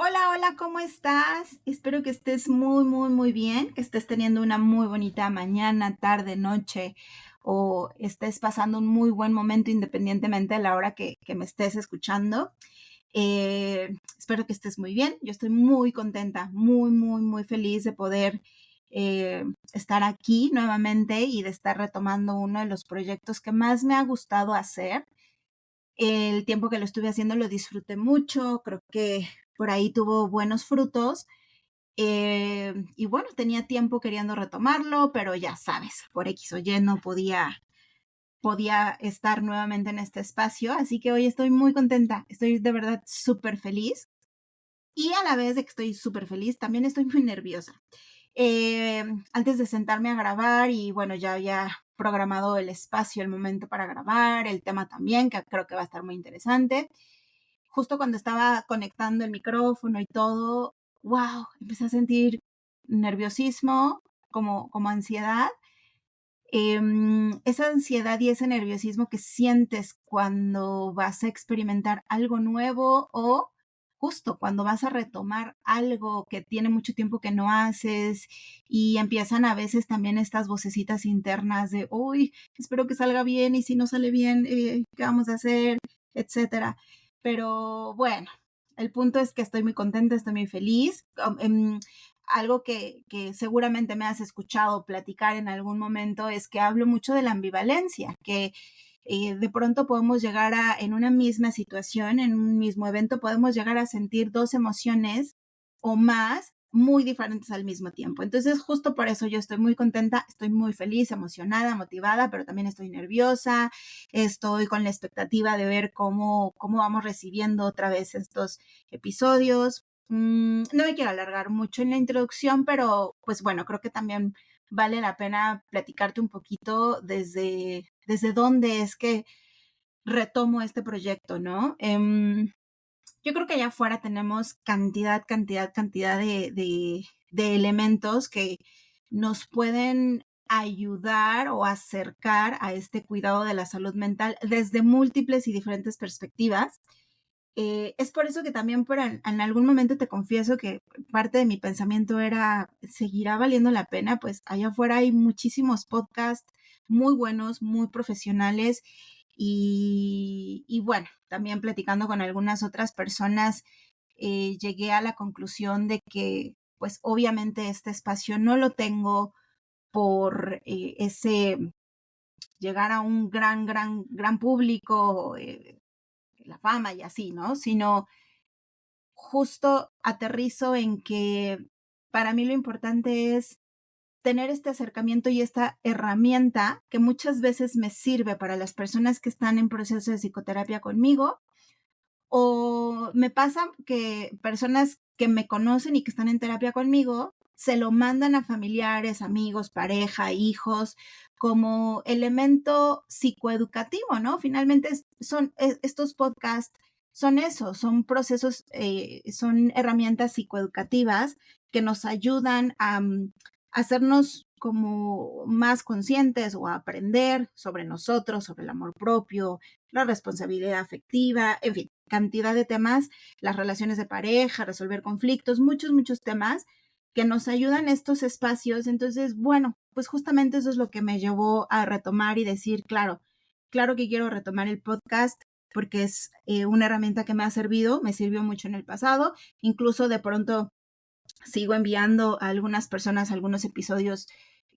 Hola, hola, ¿cómo estás? Espero que estés muy, muy, muy bien, que estés teniendo una muy bonita mañana, tarde, noche o estés pasando un muy buen momento independientemente de la hora que me estés escuchando. Espero que estés muy bien. Yo estoy muy contenta, muy, muy, muy feliz de poder eh, estar aquí nuevamente y de estar retomando uno de los proyectos que más me ha gustado hacer. El tiempo que lo estuve haciendo lo disfruté mucho, creo que por ahí tuvo buenos frutos. Y bueno, tenía tiempo queriendo retomarlo, pero ya sabes, por X o Y no podía estar nuevamente en este espacio, así que hoy estoy muy contenta, estoy de verdad súper feliz y a la vez de que estoy súper feliz, también estoy muy nerviosa. Antes de sentarme a grabar y bueno, ya había programado el espacio, el momento para grabar, el tema también, que creo que va a estar muy interesante. Justo cuando estaba conectando el micrófono y todo, wow, empecé a sentir nerviosismo, como ansiedad. Esa ansiedad y ese nerviosismo que sientes cuando vas a experimentar algo nuevo o justo cuando vas a retomar algo que tiene mucho tiempo que no haces y empiezan a veces también estas vocecitas internas de, uy, espero que salga bien y si no sale bien, ¿qué vamos a hacer? Etcétera. Pero bueno, el punto es que estoy muy contenta, estoy muy feliz. Algo que seguramente me has escuchado platicar en algún momento es que hablo mucho de la ambivalencia, que de pronto podemos llegar a, en una misma situación, en un mismo evento, podemos llegar a sentir dos emociones o más muy diferentes al mismo tiempo. Entonces, justo por eso yo estoy muy contenta, estoy muy feliz, emocionada, motivada, pero también estoy nerviosa, estoy con la expectativa de ver cómo vamos recibiendo otra vez estos episodios. No me quiero alargar mucho en la introducción, pero pues bueno, creo que también vale la pena platicarte un poquito desde dónde es que retomo este proyecto, ¿no? Yo creo que allá afuera tenemos cantidad de elementos que nos pueden ayudar o acercar a este cuidado de la salud mental desde múltiples y diferentes perspectivas. Es por eso que también en algún momento te confieso que parte de mi pensamiento era, ¿seguirá valiendo la pena? Pues allá afuera hay muchísimos podcasts muy buenos, muy profesionales y bueno, también platicando con algunas otras personas, llegué a la conclusión de que pues obviamente este espacio no lo tengo por ese llegar a un gran público, la fama y así, ¿no? Sino justo aterrizo en que para mí lo importante es tener este acercamiento y esta herramienta que muchas veces me sirve para las personas que están en proceso de psicoterapia conmigo, o me pasa que personas que me conocen y que están en terapia conmigo se lo mandan a familiares, amigos, pareja, hijos, como elemento psicoeducativo, ¿no? Finalmente son estos podcasts, son eso, son procesos, son herramientas psicoeducativas que nos ayudan a hacernos como más conscientes o a aprender sobre nosotros, sobre el amor propio, la responsabilidad afectiva, en fin, cantidad de temas, las relaciones de pareja, resolver conflictos, muchos temas que nos ayudan estos espacios. Entonces, bueno, pues justamente eso es lo que me llevó a retomar y decir, claro que quiero retomar el podcast porque es una herramienta que me ha servido, me sirvió mucho en el pasado, incluso de pronto sigo enviando a algunas personas algunos episodios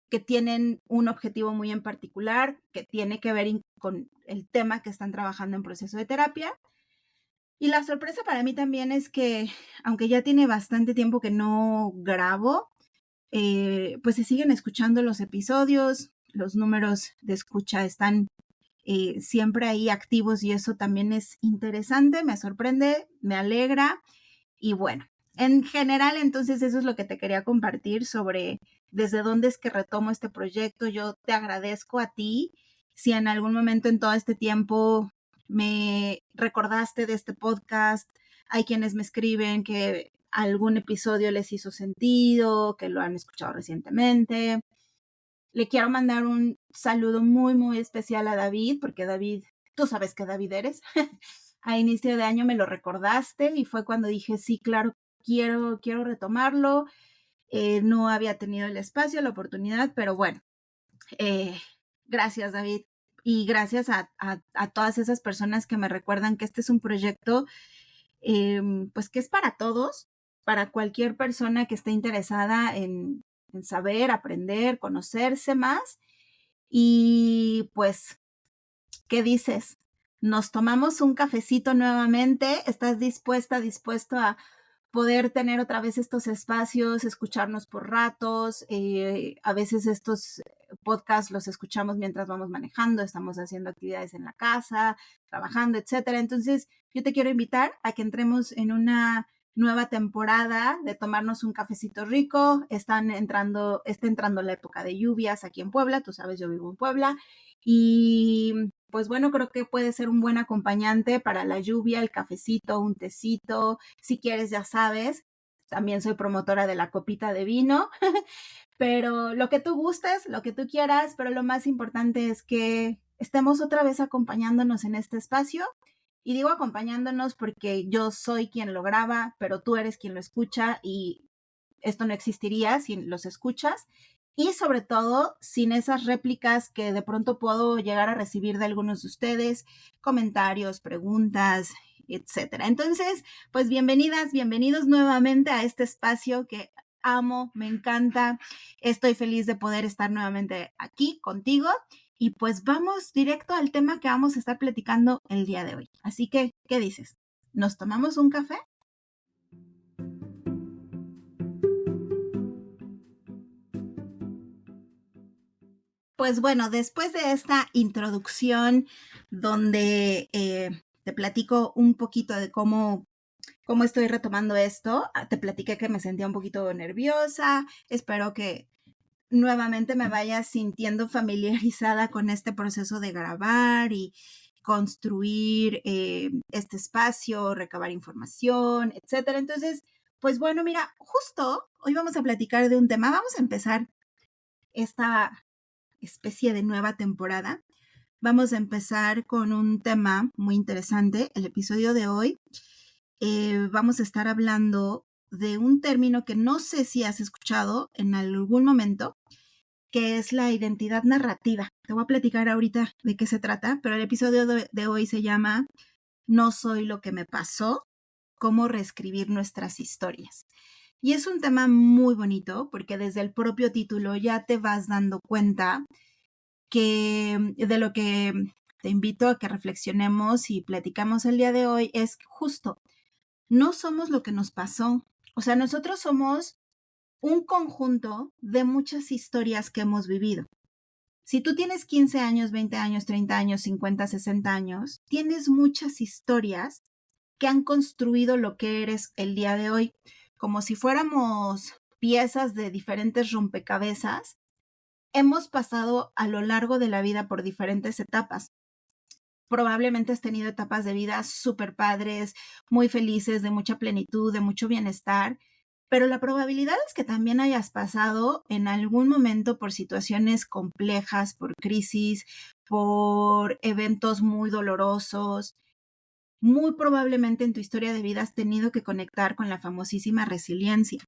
que tienen un objetivo muy en particular, que tiene que ver con el tema que están trabajando en proceso de terapia. Y la sorpresa para mí también es que, aunque ya tiene bastante tiempo que no grabo, pues se siguen escuchando los episodios, los números de escucha están siempre ahí activos y eso también es interesante, me sorprende, me alegra y bueno, en general entonces eso es lo que te quería compartir sobre desde dónde es que retomo este proyecto. Yo te agradezco a ti si en algún momento en todo este tiempo me recordaste de este podcast. Hay quienes me escriben que algún episodio les hizo sentido, que lo han escuchado recientemente. Le quiero mandar un saludo muy, muy especial a David, porque David, tú sabes que David eres. A inicio de año me lo recordaste y fue cuando dije, sí, claro quiero retomarlo. No había tenido el espacio, la oportunidad, pero bueno, gracias, David. Y gracias a todas esas personas que me recuerdan que este es un proyecto, pues que es para todos, para cualquier persona que esté interesada en saber, aprender, conocerse más. Y pues, ¿qué dices? ¿Nos tomamos un cafecito nuevamente? ¿Estás dispuesto a poder tener otra vez estos espacios, escucharnos por ratos? A veces estos podcasts los escuchamos mientras vamos manejando, estamos haciendo actividades en la casa, trabajando, etcétera. Entonces, yo te quiero invitar a que entremos en una nueva temporada de tomarnos un cafecito rico. Está entrando la época de lluvias aquí en Puebla. Tú sabes, yo vivo en Puebla. Y pues bueno, creo que puede ser un buen acompañante para la lluvia, el cafecito, un tecito. Si quieres, ya sabes, también soy promotora de la copita de vino, pero lo que tú gustes, lo que tú quieras, pero lo más importante es que estemos otra vez acompañándonos en este espacio. Y digo acompañándonos porque yo soy quien lo graba, pero tú eres quien lo escucha y esto no existiría sin los escuchas y sobre todo sin esas réplicas que de pronto puedo llegar a recibir de algunos de ustedes, comentarios, preguntas, etcétera. Entonces, pues bienvenidas, bienvenidos nuevamente a este espacio que amo, me encanta. Estoy feliz de poder estar nuevamente aquí contigo y pues vamos directo al tema que vamos a estar platicando el día de hoy. Así que, ¿qué dices? ¿Nos tomamos un café? Pues bueno, después de esta introducción donde te platico un poquito de cómo estoy retomando esto, te platiqué que me sentía un poquito nerviosa, espero que nuevamente me vaya sintiendo familiarizada con este proceso de grabar y construir este espacio, recabar información, etcétera. Entonces, pues bueno, mira, justo hoy vamos a platicar de un tema, vamos a empezar esta especie de nueva temporada. Vamos a empezar con un tema muy interesante. El episodio de hoy vamos a estar hablando de un término que no sé si has escuchado en algún momento, que es la identidad narrativa. Te voy a platicar ahorita de qué se trata, pero el episodio de hoy se llama No soy lo que me pasó, cómo reescribir nuestras historias. Y es un tema muy bonito porque desde el propio título ya te vas dando cuenta que de lo que te invito a que reflexionemos y platicamos el día de hoy es justo, no somos lo que nos pasó. O sea, nosotros somos un conjunto de muchas historias que hemos vivido. Si tú tienes 15 años, 20 años, 30 años, 50, 60 años, tienes muchas historias que han construido lo que eres el día de hoy, como si fuéramos piezas de diferentes rompecabezas. Hemos pasado a lo largo de la vida por diferentes etapas. Probablemente has tenido etapas de vida súper padres, muy felices, de mucha plenitud, de mucho bienestar, pero la probabilidad es que también hayas pasado en algún momento por situaciones complejas, por crisis, por eventos muy dolorosos. Muy probablemente en tu historia de vida has tenido que conectar con la famosísima resiliencia.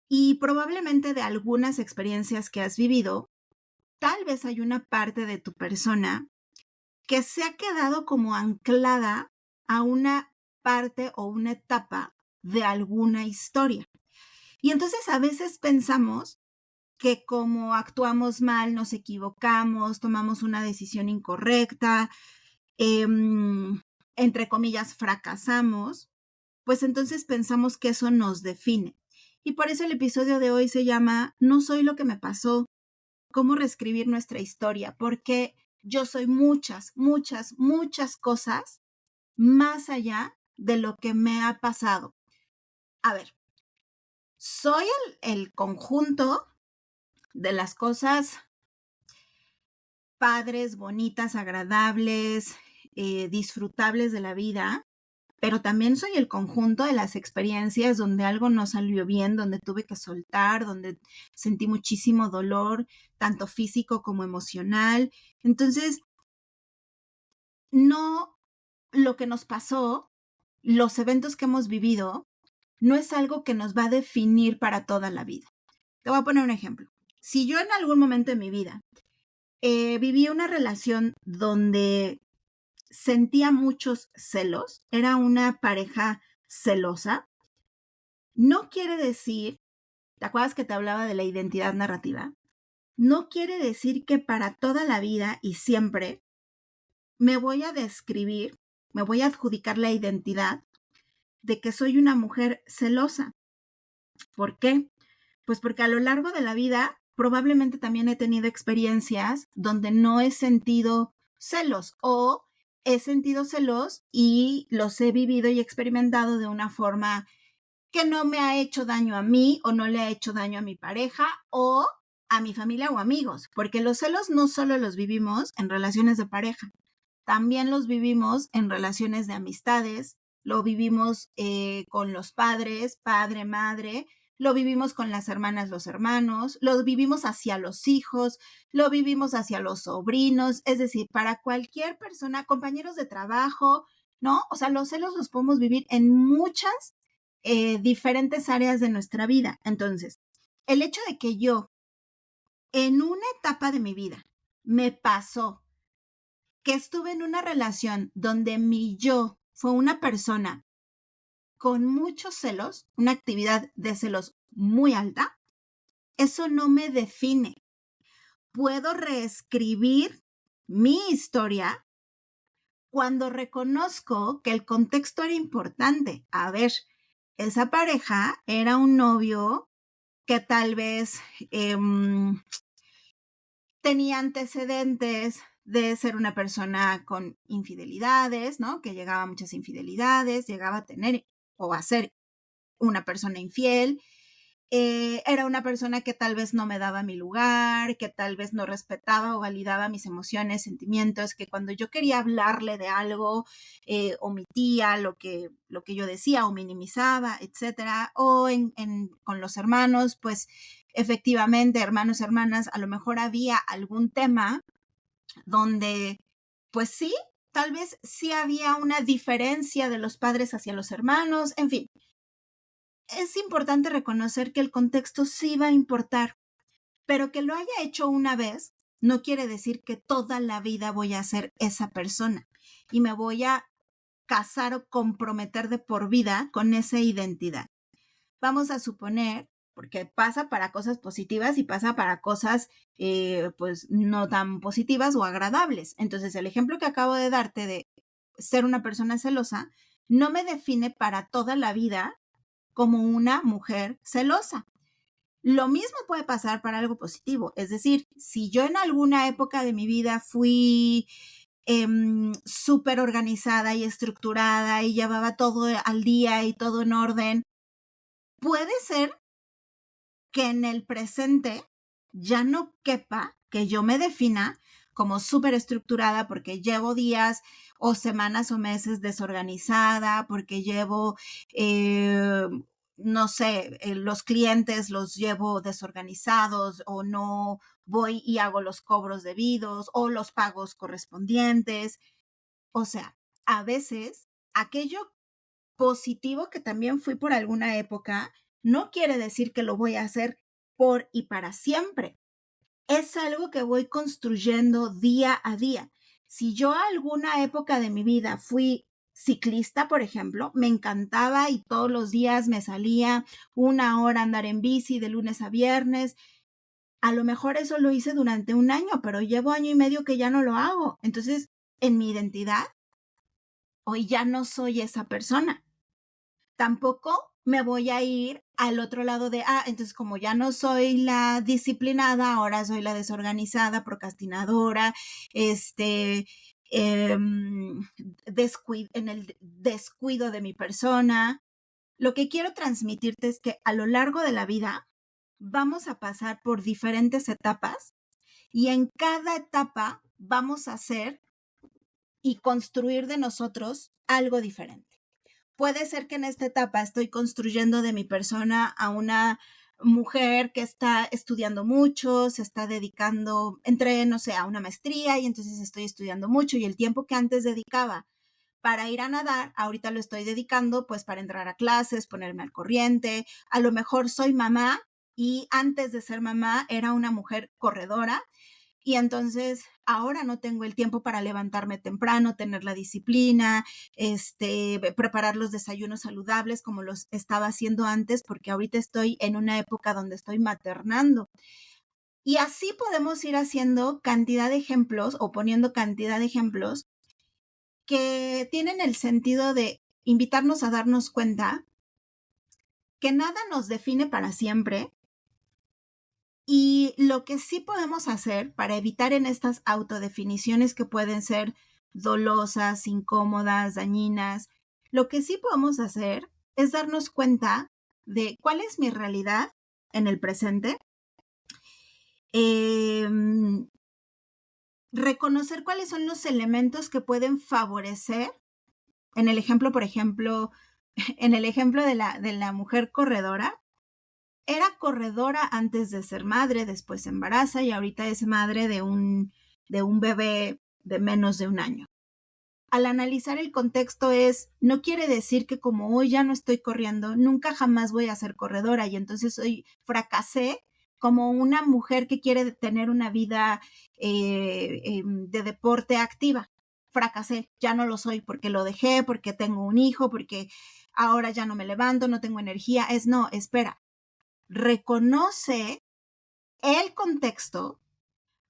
Y probablemente de algunas experiencias que has vivido, tal vez hay una parte de tu persona que se ha quedado como anclada a una parte o una etapa de alguna historia. Y entonces a veces pensamos que como actuamos mal, nos equivocamos, tomamos una decisión incorrecta, entre comillas, fracasamos, pues entonces pensamos que eso nos define. Y por eso el episodio de hoy se llama No soy lo que me pasó, cómo reescribir nuestra historia, porque yo soy muchas, muchas, muchas cosas más allá de lo que me ha pasado. A ver, soy el conjunto de las cosas padres, bonitas, agradables, disfrutables de la vida, pero también soy el conjunto de las experiencias donde algo no salió bien, donde tuve que soltar, donde sentí muchísimo dolor, tanto físico como emocional. Entonces, no lo que nos pasó, los eventos que hemos vivido, no es algo que nos va a definir para toda la vida. Te voy a poner un ejemplo. Si yo en algún momento de mi vida viví una relación donde sentía muchos celos, era una pareja celosa, no quiere decir, ¿te acuerdas que te hablaba de la identidad narrativa? No quiere decir que para toda la vida y siempre me voy a describir, me voy a adjudicar la identidad de que soy una mujer celosa. ¿Por qué? Pues porque a lo largo de la vida probablemente también he tenido experiencias donde no he sentido celos o he sentido celos y los he vivido y experimentado de una forma que no me ha hecho daño a mí o no le ha hecho daño a mi pareja o a mi familia o amigos, porque los celos no solo los vivimos en relaciones de pareja, también los vivimos en relaciones de amistades, lo vivimos con los padres, padre, madre, lo vivimos con las hermanas, los hermanos, lo vivimos hacia los hijos, lo vivimos hacia los sobrinos, es decir, para cualquier persona, compañeros de trabajo, ¿no? O sea, los celos los podemos vivir en muchas diferentes áreas de nuestra vida. Entonces, el hecho de que yo en una etapa de mi vida me pasó que estuve en una relación donde mi yo fue una persona con muchos celos, una actividad de celos muy alta, eso no me define. Puedo reescribir mi historia cuando reconozco que el contexto era importante. A ver, esa pareja era un novio que tal vez tenía antecedentes de ser una persona con infidelidades, ¿no? Que llegaba a muchas infidelidades, llegaba a tener o a ser una persona infiel. Era una persona que tal vez no me daba mi lugar, que tal vez no respetaba o validaba mis emociones, sentimientos, que cuando yo quería hablarle de algo, omitía lo que yo decía o minimizaba, etcétera. O con los hermanos, pues efectivamente, hermanos, hermanas, a lo mejor había algún tema donde, pues sí, tal vez sí había una diferencia de los padres hacia los hermanos, en fin. Es importante reconocer que el contexto sí va a importar, pero que lo haya hecho una vez no quiere decir que toda la vida voy a ser esa persona y me voy a casar o comprometer de por vida con esa identidad. Vamos a suponer, porque pasa para cosas positivas y pasa para cosas pues no tan positivas o agradables. Entonces, el ejemplo que acabo de darte de ser una persona celosa no me define para toda la vida como una mujer celosa. Lo mismo puede pasar para algo positivo. Es decir, si yo en alguna época de mi vida fui súper organizada y estructurada y llevaba todo al día y todo en orden, puede ser que en el presente ya no quepa que yo me defina como súper estructurada porque llevo días o semanas o meses desorganizada, porque llevo, no sé, los clientes los llevo desorganizados o no voy y hago los cobros debidos o los pagos correspondientes. O sea, a veces aquello positivo que también fui por alguna época, no quiere decir que lo voy a hacer por y para siempre. Es algo que voy construyendo día a día. Si yo alguna época de mi vida fui ciclista, por ejemplo, me encantaba y todos los días me salía 1 hora a andar en bici de lunes a viernes. A lo mejor eso lo hice durante un año, pero llevo 1 año y medio que ya no lo hago. Entonces, en mi identidad, hoy ya no soy esa persona. Tampoco me voy a ir al otro lado de, entonces como ya no soy la disciplinada, ahora soy la desorganizada, procrastinadora, en el descuido de mi persona. Lo que quiero transmitirte es que a lo largo de la vida vamos a pasar por diferentes etapas y en cada etapa vamos a hacer y construir de nosotros algo diferente. Puede ser que en esta etapa estoy construyendo de mi persona a una mujer que está estudiando mucho, se está dedicando, no sé, a una maestría y entonces estoy estudiando mucho y el tiempo que antes dedicaba para ir a nadar, ahorita lo estoy dedicando pues para entrar a clases, ponerme al corriente. A lo mejor soy mamá y antes de ser mamá era una mujer corredora y entonces ahora no tengo el tiempo para levantarme temprano, tener la disciplina, preparar los desayunos saludables como los estaba haciendo antes, porque ahorita estoy en una época donde estoy maternando. Y así podemos ir haciendo cantidad de ejemplos o poniendo cantidad de ejemplos que tienen el sentido de invitarnos a darnos cuenta que nada nos define para siempre y lo que sí podemos hacer para evitar en estas autodefiniciones que pueden ser dolosas, incómodas, dañinas, lo que sí podemos hacer es darnos cuenta de cuál es mi realidad en el presente, em, reconocer cuáles son los elementos que pueden favorecer. En el ejemplo, por ejemplo, en el ejemplo de la mujer corredora, era corredora antes de ser madre, después se embaraza y ahorita es madre de un bebé de menos de un año. Al analizar el contexto no quiere decir que como hoy ya no estoy corriendo, nunca jamás voy a ser corredora y entonces hoy fracasé como una mujer que quiere tener una vida de deporte activa. Fracasé, ya no lo soy porque lo dejé, porque tengo un hijo, porque ahora ya no me levanto, no tengo energía. No, espera, reconoce el contexto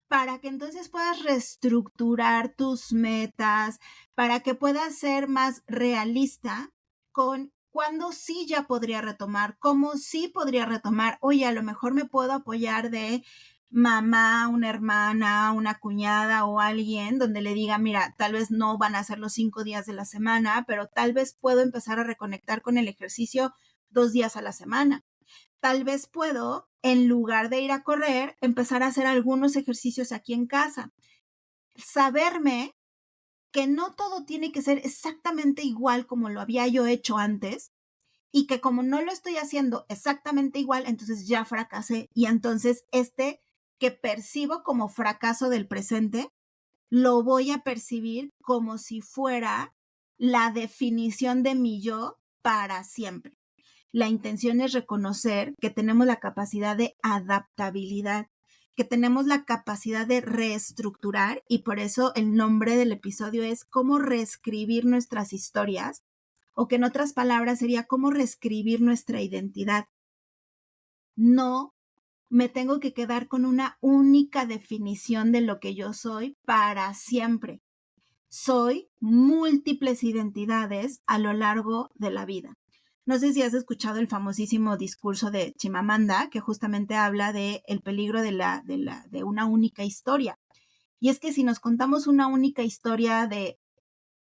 para que entonces puedas reestructurar tus metas, para que puedas ser más realista con cuándo sí ya podría retomar, cómo sí podría retomar. Oye, a lo mejor me puedo apoyar de mamá, una hermana, una cuñada o alguien donde le diga, mira, tal vez no van a ser los 5 días de la semana, pero tal vez puedo empezar a reconectar con el ejercicio 2 días a la semana. Tal vez puedo, en lugar de ir a correr, empezar a hacer algunos ejercicios aquí en casa. Saberme que no todo tiene que ser exactamente igual como lo había yo hecho antes y que como no lo estoy haciendo exactamente igual, entonces ya fracasé y entonces que percibo como fracaso del presente, lo voy a percibir como si fuera la definición de mi yo para siempre. La intención es reconocer que tenemos la capacidad de adaptabilidad, que tenemos la capacidad de reestructurar y por eso el nombre del episodio es cómo reescribir nuestras historias o que en otras palabras sería cómo reescribir nuestra identidad. No me tengo que quedar con una única definición de lo que yo soy para siempre. Soy múltiples identidades a lo largo de la vida. No sé si has escuchado el famosísimo discurso de Chimamanda, que justamente habla de el peligro de una única historia. Y es que si nos contamos una única historia de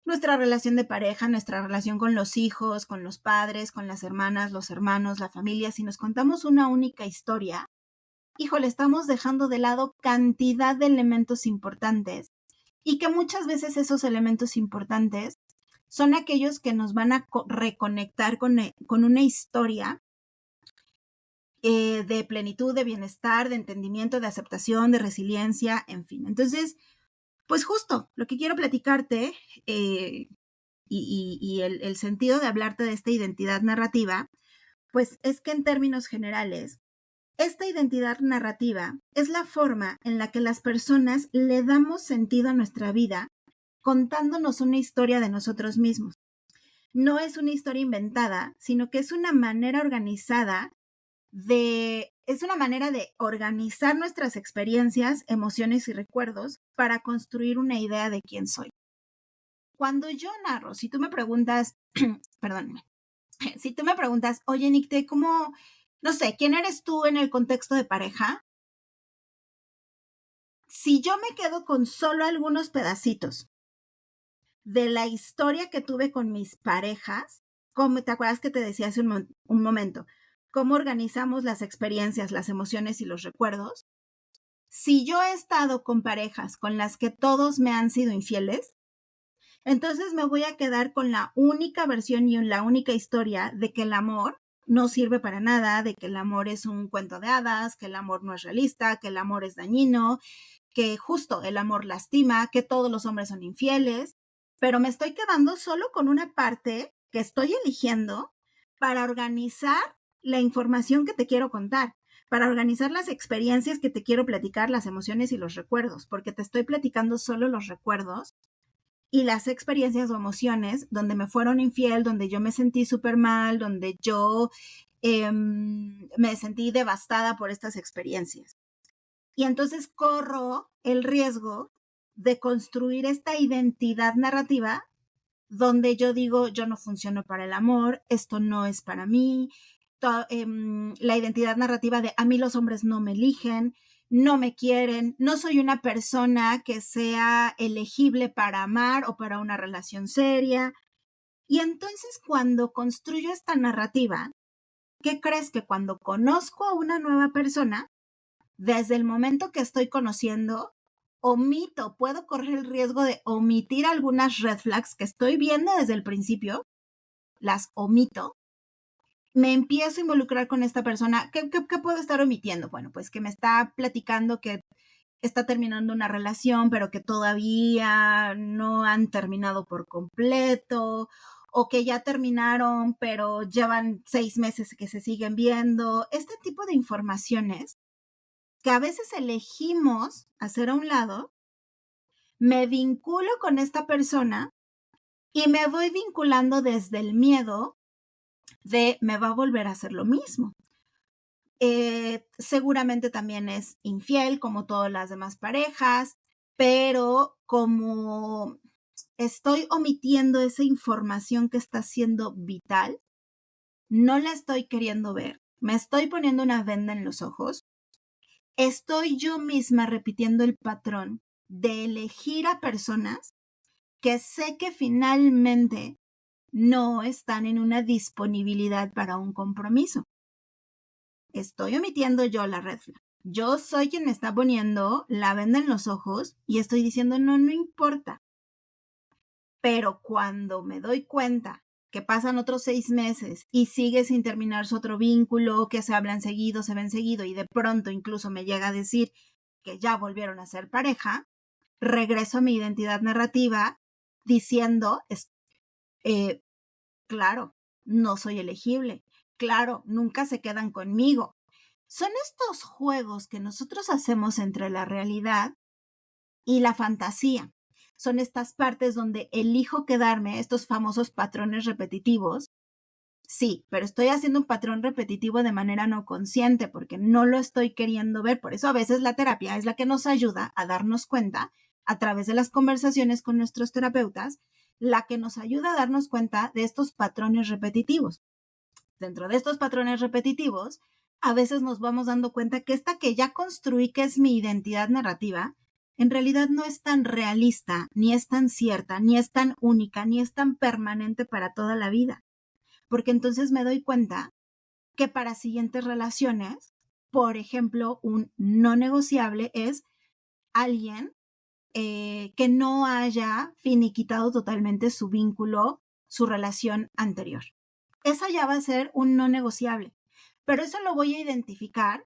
nuestra relación de pareja, nuestra relación con los hijos, con los padres, con las hermanas, los hermanos, la familia, si nos contamos una única historia, híjole, estamos dejando de lado cantidad de elementos importantes y que muchas veces esos elementos importantes son aquellos que nos van a reconectar con una historia de plenitud, de bienestar, de entendimiento, de aceptación, de resiliencia, en fin. Entonces, pues justo lo que quiero platicarte y el sentido de hablarte de esta identidad narrativa, pues es que en términos generales, esta identidad narrativa es la forma en la que las personas le damos sentido a nuestra vida contándonos una historia de nosotros mismos. No es una historia inventada, sino que es una manera organizada es una manera de organizar nuestras experiencias, emociones y recuerdos para construir una idea de quién soy. Cuando yo narro, si tú me preguntas, perdóname, si tú me preguntas, oye, Nicte, ¿cómo, no sé, quién eres tú en el contexto de pareja? Si yo me quedo con solo algunos pedacitos de la historia que tuve con mis parejas, como te acuerdas que te decía hace un momento, cómo organizamos las experiencias, las emociones y los recuerdos. Si yo he estado con parejas con las que todos me han sido infieles, entonces me voy a quedar con la única versión y la única historia de que el amor no sirve para nada, de que el amor es un cuento de hadas, que el amor no es realista, que el amor es dañino, que justo el amor lastima, que todos los hombres son infieles. pero me estoy quedando solo con una parte que estoy eligiendo para organizar la información que te quiero contar, para organizar las experiencias que te quiero platicar, las emociones y los recuerdos, porque te estoy platicando solo los recuerdos y las experiencias o emociones donde me fueron infiel, donde yo me sentí súper mal, donde yo me sentí devastada por estas experiencias. Y entonces corro el riesgo de construir esta identidad narrativa donde yo digo, yo no funciono para el amor, esto no es para mí, la identidad narrativa de a mí los hombres no me eligen, no me quieren, no soy una persona que sea elegible para amar o para una relación seria. Y entonces cuando construyo esta narrativa, ¿qué crees? Que cuando conozco a una nueva persona, desde el momento que estoy conociendo, puedo correr el riesgo de omitir algunas red flags que estoy viendo desde el principio, las omito, me empiezo a involucrar con esta persona. ¿Qué puedo estar omitiendo? Bueno, pues que me está platicando que está terminando una relación, pero que todavía no han terminado por completo, o que ya terminaron, pero llevan 6 meses que se siguen viendo. Este tipo de informaciones que a veces elegimos hacer a un lado, me vinculo con esta persona y me voy vinculando desde el miedo de me va a volver a hacer lo mismo. Seguramente también es infiel como todas las demás parejas, pero como estoy omitiendo esa información que está siendo vital, no la estoy queriendo ver, me estoy poniendo una venda en los ojos, estoy yo misma repitiendo el patrón de elegir a personas que sé que finalmente no están en una disponibilidad para un compromiso. Estoy omitiendo yo la red flag. Yo soy quien me está poniendo la venda en los ojos y estoy diciendo, no, no importa. Pero cuando me doy cuenta que pasan otros 6 meses y sigue sin terminarse otro vínculo, que se hablan seguido, se ven seguido y de pronto incluso me llega a decir que ya volvieron a ser pareja, regreso a mi identidad narrativa diciendo, claro, no soy elegible, claro, nunca se quedan conmigo. Son estos juegos que nosotros hacemos entre la realidad y la fantasía. Son estas partes donde elijo quedarme, estos famosos patrones repetitivos. Sí, pero estoy haciendo un patrón repetitivo de manera no consciente porque no lo estoy queriendo ver. Por eso a veces la terapia es la que nos ayuda a darnos cuenta a través de las conversaciones con nuestros terapeutas, la que nos ayuda a darnos cuenta de estos patrones repetitivos. Dentro de estos patrones repetitivos, a veces nos vamos dando cuenta que esta que ya construí, que es mi identidad narrativa, en realidad no es tan realista, ni es tan cierta, ni es tan única, ni es tan permanente para toda la vida. Porque entonces me doy cuenta que para siguientes relaciones, por ejemplo, un no negociable es alguien que no haya finiquitado totalmente su vínculo, su relación anterior. Esa ya va a ser un no negociable, pero eso lo voy a identificar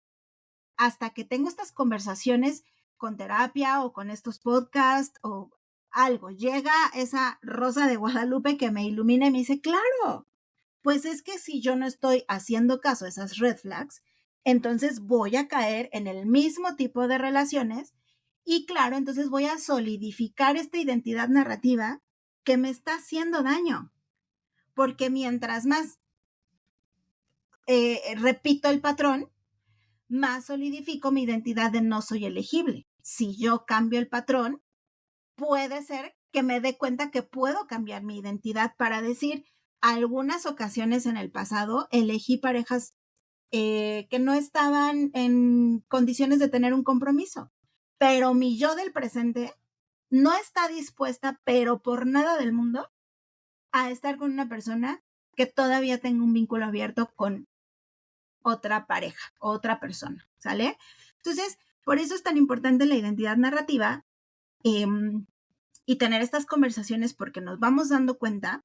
hasta que tengo estas conversaciones con terapia o con estos podcasts o algo. Llega esa Rosa de Guadalupe que me ilumina y me dice, claro, pues es que si yo no estoy haciendo caso a esas red flags, entonces voy a caer en el mismo tipo de relaciones y claro, entonces voy a solidificar esta identidad narrativa que me está haciendo daño. Porque mientras más repito el patrón, más solidifico mi identidad de no soy elegible. Si yo cambio el patrón, puede ser que me dé cuenta que puedo cambiar mi identidad para decir, algunas ocasiones en el pasado elegí parejas que no estaban en condiciones de tener un compromiso, pero mi yo del presente no está dispuesta, pero por nada del mundo, a estar con una persona que todavía tenga un vínculo abierto con otra pareja, otra persona, ¿sale? Entonces, por eso es tan importante la identidad narrativa y tener estas conversaciones porque nos vamos dando cuenta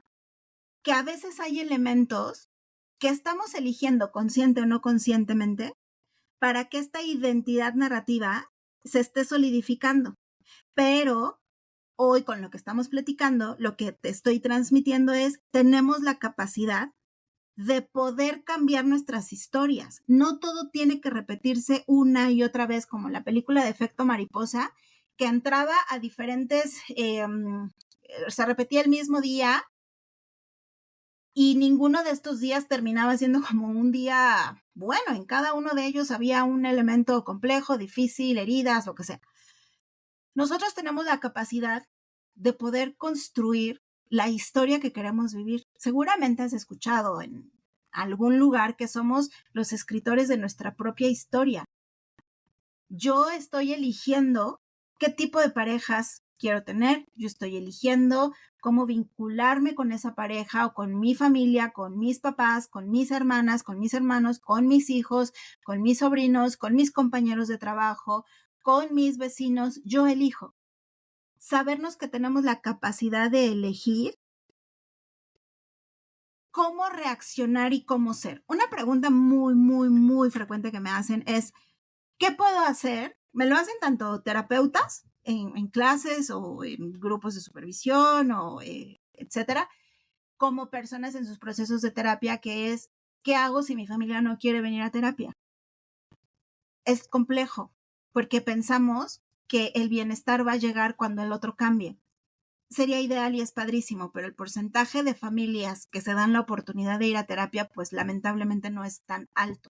que a veces hay elementos que estamos eligiendo consciente o no conscientemente para que esta identidad narrativa se esté solidificando. Pero hoy con lo que estamos platicando, lo que te estoy transmitiendo es, tenemos la capacidad de poder cambiar nuestras historias. No todo tiene que repetirse una y otra vez, como la película de Efecto Mariposa, que entraba a diferentes, se repetía el mismo día y ninguno de estos días terminaba siendo como un día bueno. En cada uno de ellos había un elemento complejo, difícil, heridas, lo que sea. Nosotros tenemos la capacidad de poder construir la historia que queremos vivir. Seguramente has escuchado en algún lugar que somos los escritores de nuestra propia historia. Yo estoy eligiendo qué tipo de parejas quiero tener, yo estoy eligiendo cómo vincularme con esa pareja o con mi familia, con mis papás, con mis hermanas, con mis hermanos, con mis hijos, con mis sobrinos, con mis compañeros de trabajo, con mis vecinos. Yo elijo. Sabernos que tenemos la capacidad de elegir cómo reaccionar y cómo ser. Una pregunta muy, muy, muy frecuente que me hacen es, ¿qué puedo hacer? Me lo hacen tanto terapeutas en clases o en grupos de supervisión o etcétera, como personas en sus procesos de terapia, que es, ¿qué hago si mi familia no quiere venir a terapia? Es complejo porque pensamos que el bienestar va a llegar cuando el otro cambie. Sería ideal y es padrísimo, pero el porcentaje de familias que se dan la oportunidad de ir a terapia, pues lamentablemente no es tan alto.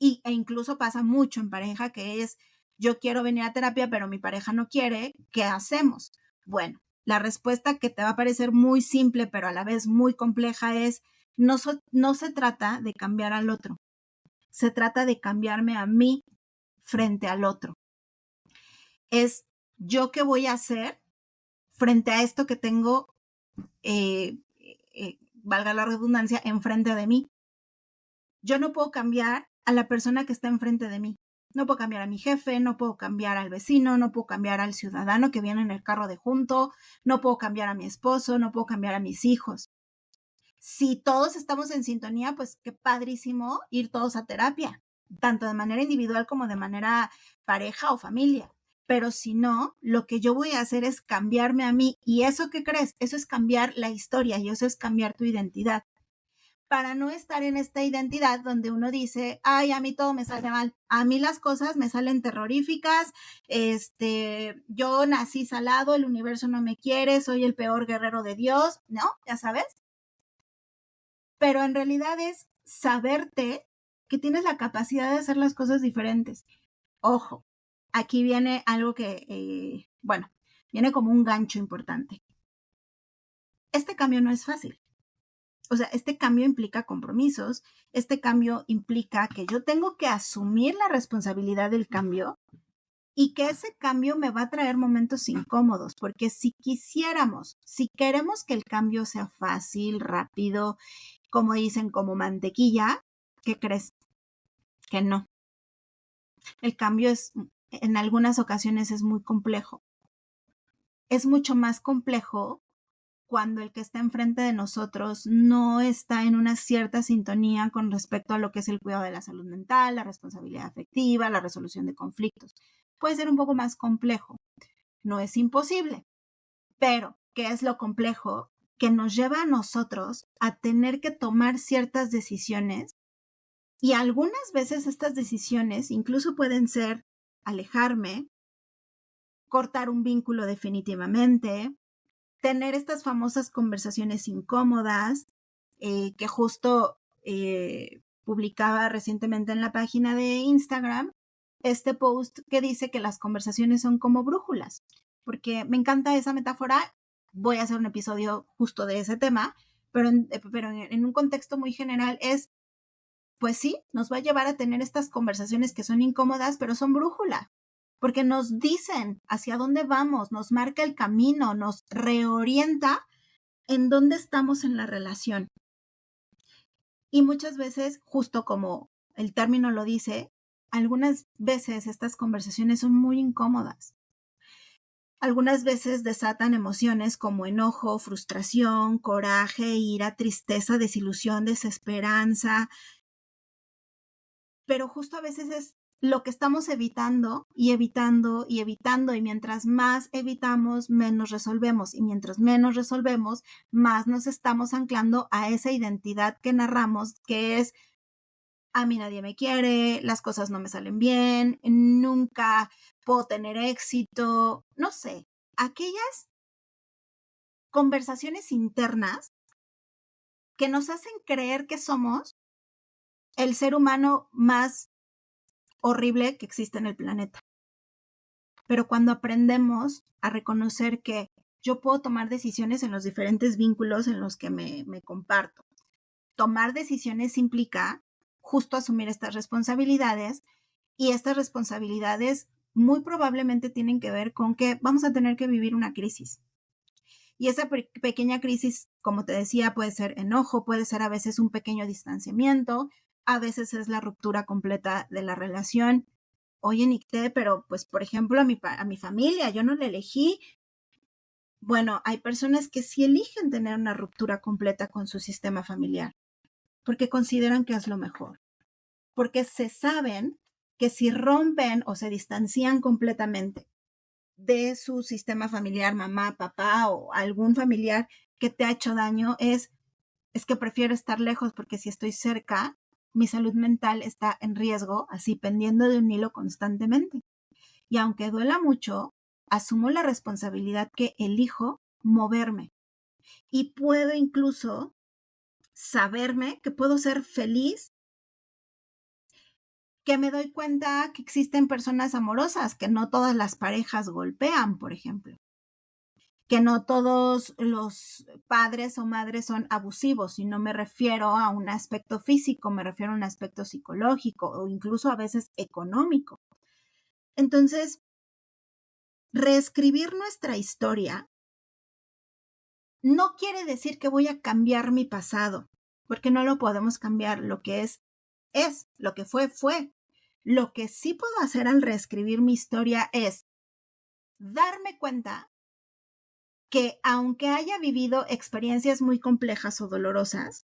E incluso pasa mucho en pareja, que es, yo quiero venir a terapia, pero mi pareja no quiere, ¿qué hacemos? Bueno, la respuesta, que te va a parecer muy simple, pero a la vez muy compleja, es, no se trata de cambiar al otro, se trata de cambiarme a mí frente al otro. Es, ¿yo qué voy a hacer frente a esto que tengo, valga la redundancia, enfrente de mí? Yo no puedo cambiar a la persona que está enfrente de mí. No puedo cambiar a mi jefe, no puedo cambiar al vecino, no puedo cambiar al ciudadano que viene en el carro de junto, no puedo cambiar a mi esposo, no puedo cambiar a mis hijos. Si todos estamos en sintonía, pues qué padrísimo ir todos a terapia, tanto de manera individual como de manera pareja o familia. Pero si no, lo que yo voy a hacer es cambiarme a mí. ¿Y eso qué crees? Eso es cambiar la historia y eso es cambiar tu identidad, para no estar en esta identidad donde uno dice, ay, a mí todo me sale mal, a mí las cosas me salen terroríficas, yo nací salado, el universo no me quiere, soy el peor guerrero de Dios, ¿no? Ya sabes. Pero en realidad es saberte que tienes la capacidad de hacer las cosas diferentes. Ojo, aquí viene algo que, viene como un gancho importante. Este cambio no es fácil. O sea, este cambio implica compromisos, este cambio implica que yo tengo que asumir la responsabilidad del cambio y que ese cambio me va a traer momentos incómodos, porque si queremos que el cambio sea fácil, rápido, como dicen, como mantequilla, ¿qué crees? Que no. El cambio en algunas ocasiones es muy complejo. Es mucho más complejo cuando el que está enfrente de nosotros no está en una cierta sintonía con respecto a lo que es el cuidado de la salud mental, la responsabilidad afectiva, la resolución de conflictos. Puede ser un poco más complejo. No es imposible, pero ¿qué es lo complejo? Que nos lleva a nosotros a tener que tomar ciertas decisiones, y algunas veces estas decisiones incluso pueden ser alejarme, cortar un vínculo definitivamente, tener estas famosas conversaciones incómodas, que justo publicaba recientemente en la página de Instagram este post que dice que las conversaciones son como brújulas, porque me encanta esa metáfora. Voy a hacer un episodio justo de ese tema, pero en un contexto muy general es, pues sí, nos va a llevar a tener estas conversaciones que son incómodas, pero son brújula, porque nos dicen hacia dónde vamos, nos marca el camino, nos reorienta en dónde estamos en la relación. Y muchas veces, justo como el término lo dice, algunas veces estas conversaciones son muy incómodas. Algunas veces desatan emociones como enojo, frustración, coraje, ira, tristeza, desilusión, desesperanza. Pero justo a veces es lo que estamos evitando y evitando y evitando, y mientras más evitamos, menos resolvemos, y mientras menos resolvemos, más nos estamos anclando a esa identidad que narramos, que es: a mí nadie me quiere, las cosas no me salen bien, nunca puedo tener éxito, no sé, aquellas conversaciones internas que nos hacen creer que somos el ser humano más horrible que existe en el planeta. Pero cuando aprendemos a reconocer que yo puedo tomar decisiones en los diferentes vínculos en los que me comparto. Tomar decisiones implica justo asumir estas responsabilidades, y estas responsabilidades muy probablemente tienen que ver con que vamos a tener que vivir una crisis. Y esa pequeña crisis, como te decía, puede ser enojo, puede ser a veces un pequeño distanciamiento, a veces es la ruptura completa de la relación. Oye, Nicté, pero pues, por ejemplo, a mi familia, yo no la elegí. Bueno, hay personas que sí eligen tener una ruptura completa con su sistema familiar, porque consideran que es lo mejor, porque se saben que si rompen o se distancian completamente de su sistema familiar, mamá, papá o algún familiar que te ha hecho daño, es que prefiero estar lejos, porque si estoy cerca, mi salud mental está en riesgo, así pendiendo de un hilo constantemente. Y aunque duela mucho, asumo la responsabilidad que elijo moverme, y puedo incluso saberme que puedo ser feliz, que me doy cuenta que existen personas amorosas, que no todas las parejas golpean, por ejemplo, que no todos los padres o madres son abusivos, y no me refiero a un aspecto físico, me refiero a un aspecto psicológico o incluso a veces económico. Entonces, reescribir nuestra historia no quiere decir que voy a cambiar mi pasado, porque no lo podemos cambiar. Lo que es, lo que fue, fue. Lo que sí puedo hacer al reescribir mi historia es darme cuenta que, aunque haya vivido experiencias muy complejas o dolorosas,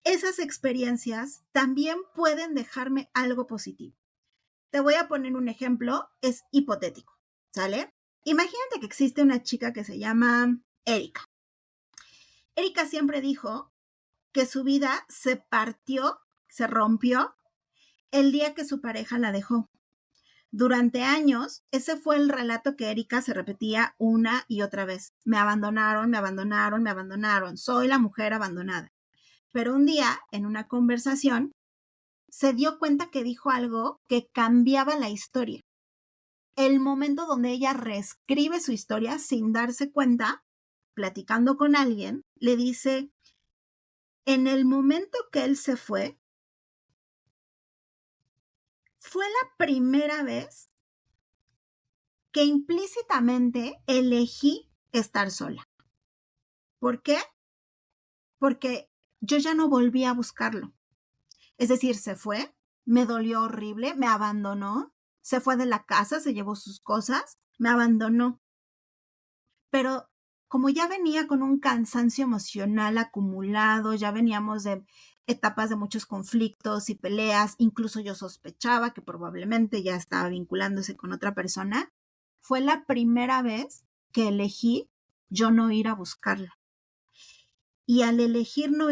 esas experiencias también pueden dejarme algo positivo. Te voy a poner un ejemplo, es hipotético, ¿sale? Imagínate que existe una chica que se llama Erika. Erika siempre dijo que su vida se partió, se rompió el día que su pareja la dejó. Durante años, ese fue el relato que Erika se repetía una y otra vez. Me abandonaron, me abandonaron, me abandonaron. Soy la mujer abandonada. Pero un día, en una conversación, se dio cuenta que dijo algo que cambiaba la historia. El momento donde ella reescribe su historia sin darse cuenta, platicando con alguien, le dice: en el momento que él se fue la primera vez que implícitamente elegí estar sola. ¿Por qué? Porque yo ya no volví a buscarlo. Es decir, se fue, me dolió horrible, me abandonó, se fue de la casa, se llevó sus cosas, me abandonó. Pero como ya venía con un cansancio emocional acumulado, ya veníamos de etapas de muchos conflictos y peleas, incluso yo sospechaba que probablemente ya estaba vinculándose con otra persona, fue la primera vez que elegí yo no ir a buscarlo. Y al elegir no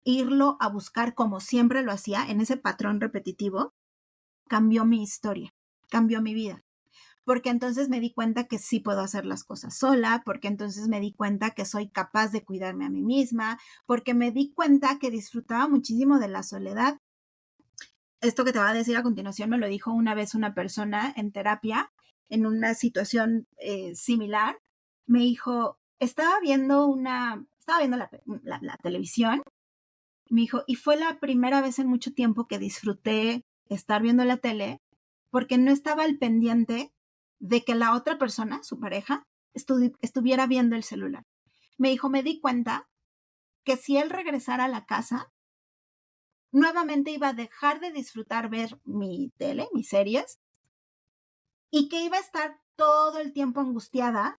irlo a buscar como siempre lo hacía, en ese patrón repetitivo, cambió mi historia, cambió mi vida. Porque entonces me di cuenta que sí puedo hacer las cosas sola, porque entonces me di cuenta que soy capaz de cuidarme a mí misma, porque me di cuenta que disfrutaba muchísimo de la soledad. Esto que te va a decir a continuación me lo dijo una vez una persona en terapia, en una situación similar. Me dijo, estaba viendo la televisión, me dijo, y fue la primera vez en mucho tiempo que disfruté estar viendo la tele, porque no estaba al pendiente de que la otra persona, su pareja, estuviera viendo el celular. Me dijo, me di cuenta que si él regresara a la casa, nuevamente iba a dejar de disfrutar ver mi tele, mis series, y que iba a estar todo el tiempo angustiada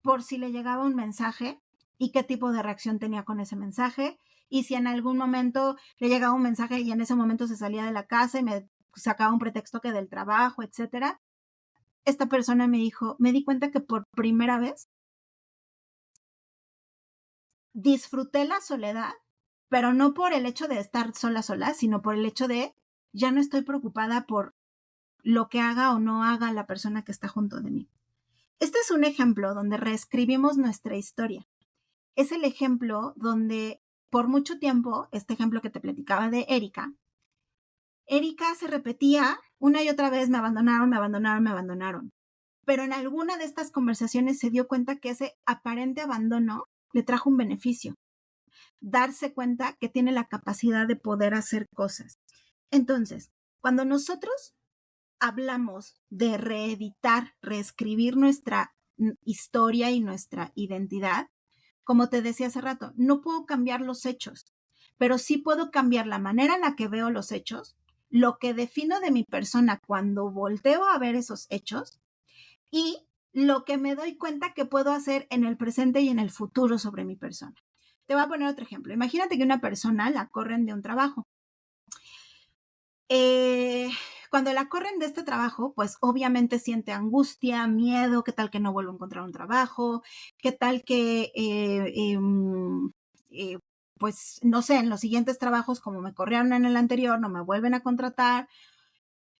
por si le llegaba un mensaje y qué tipo de reacción tenía con ese mensaje, y si en algún momento le llegaba un mensaje y en ese momento se salía de la casa y me sacaba un pretexto que del trabajo, etcétera. Esta persona me dijo, me di cuenta que por primera vez disfruté la soledad, pero no por el hecho de estar sola, sino por el hecho de ya no estoy preocupada por lo que haga o no haga la persona que está junto de mí. Este es un ejemplo donde reescribimos nuestra historia. Es el ejemplo donde por mucho tiempo, este ejemplo que te platicaba de Erika se repetía una y otra vez, me abandonaron, me abandonaron, me abandonaron. Pero en alguna de estas conversaciones se dio cuenta que ese aparente abandono le trajo un beneficio. Darse cuenta que tiene la capacidad de poder hacer cosas. Entonces, cuando nosotros hablamos de reeditar, reescribir nuestra historia y nuestra identidad, como te decía hace rato, no puedo cambiar los hechos, pero sí puedo cambiar la manera en la que veo los hechos, lo que defino de mi persona cuando volteo a ver esos hechos y lo que me doy cuenta que puedo hacer en el presente y en el futuro sobre mi persona. Te voy a poner otro ejemplo. Imagínate que una persona la corren de un trabajo. Cuando la corren de este trabajo, pues obviamente siente angustia, miedo, qué tal que no vuelvo a encontrar un trabajo, qué tal que, pues no sé, en los siguientes trabajos, como me corrieron en el anterior, no me vuelven a contratar.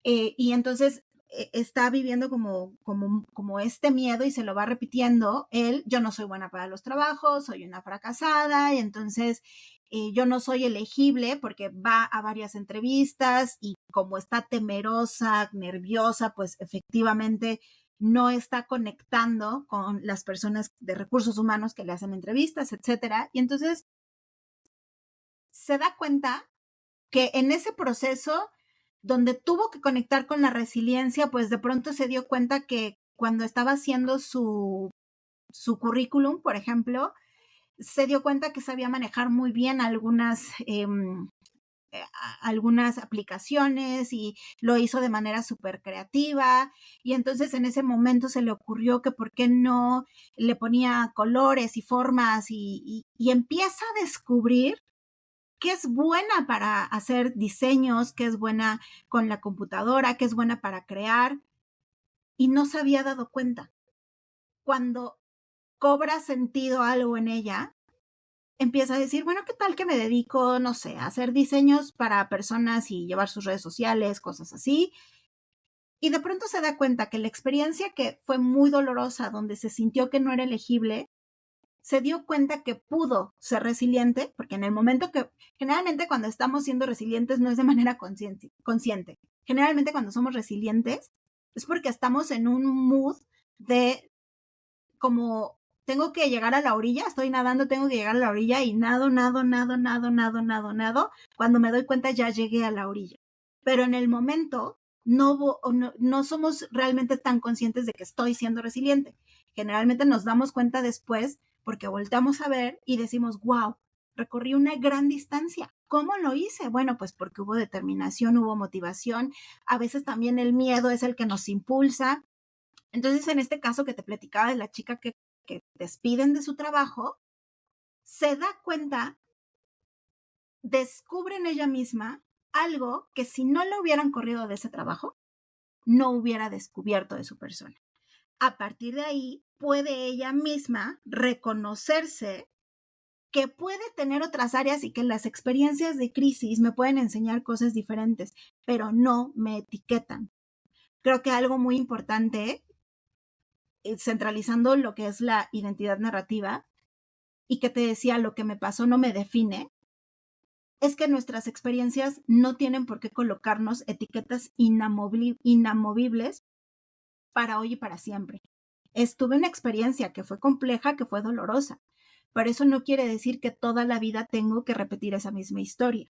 Y entonces está viviendo como este miedo y se lo va repitiendo él, yo no soy buena para los trabajos, soy una fracasada y entonces yo no soy elegible porque va a varias entrevistas y como está temerosa, nerviosa, pues efectivamente no está conectando con las personas de recursos humanos que le hacen entrevistas, etcétera. Y entonces se da cuenta que en ese proceso donde tuvo que conectar con la resiliencia, pues de pronto se dio cuenta que cuando estaba haciendo su currículum, por ejemplo, se dio cuenta que sabía manejar muy bien algunas aplicaciones y lo hizo de manera súper creativa y entonces en ese momento se le ocurrió que por qué no le ponía colores y formas y empieza a descubrir que es buena para hacer diseños, que es buena con la computadora, que es buena para crear, y no se había dado cuenta. Cuando cobra sentido algo en ella, empieza a decir, bueno, ¿qué tal que me dedico, no sé, a hacer diseños para personas y llevar sus redes sociales, cosas así? Y de pronto se da cuenta que la experiencia que fue muy dolorosa, donde se sintió que no era elegible, se dio cuenta que pudo ser resiliente, porque en el momento que, generalmente cuando estamos siendo resilientes no es de manera consciente. Generalmente cuando somos resilientes es porque estamos en un mood de como tengo que llegar a la orilla, estoy nadando, tengo que llegar a la orilla y nado. Cuando me doy cuenta ya llegué a la orilla. Pero en el momento no somos realmente tan conscientes de que estoy siendo resiliente. Generalmente nos damos cuenta después porque volteamos a ver y decimos, wow, recorrí una gran distancia. ¿Cómo lo hice? Bueno, pues porque hubo determinación, hubo motivación. A veces también el miedo es el que nos impulsa. Entonces, en este caso que te platicaba de la chica que despiden de su trabajo, se da cuenta, descubre en ella misma algo que si no le hubieran corrido de ese trabajo, no hubiera descubierto de su persona. A partir de ahí, puede ella misma reconocerse que puede tener otras áreas y que las experiencias de crisis me pueden enseñar cosas diferentes, pero no me etiquetan. Creo que algo muy importante, centralizando lo que es la identidad narrativa, y que te decía lo que me pasó no me define, es que nuestras experiencias no tienen por qué colocarnos etiquetas inamovibles para hoy y para siempre. Tuve una experiencia que fue compleja, que fue dolorosa, pero eso no quiere decir que toda la vida tengo que repetir esa misma historia.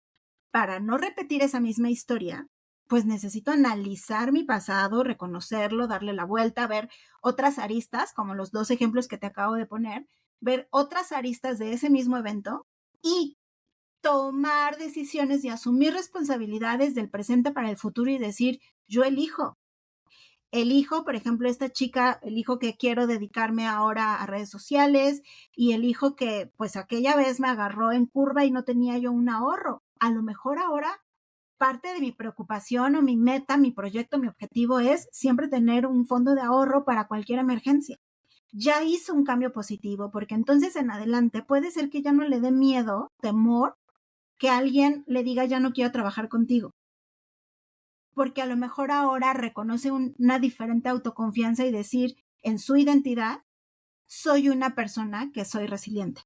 Para no repetir esa misma historia, pues necesito analizar mi pasado, reconocerlo, darle la vuelta, ver otras aristas, como los 2 ejemplos que te acabo de poner, ver otras aristas de ese mismo evento y tomar decisiones y asumir responsabilidades del presente para el futuro y decir, yo elijo, por ejemplo, esta chica, elijo que quiero dedicarme ahora a redes sociales y elijo que pues aquella vez me agarró en curva y no tenía yo un ahorro. A lo mejor ahora parte de mi preocupación o mi meta, mi proyecto, mi objetivo es siempre tener un fondo de ahorro para cualquier emergencia. Ya hizo un cambio positivo, porque entonces en adelante puede ser que ya no le dé miedo, temor, que alguien le diga ya no quiero trabajar contigo. Porque a lo mejor ahora reconoce una diferente autoconfianza y decir en su identidad, soy una persona que soy resiliente.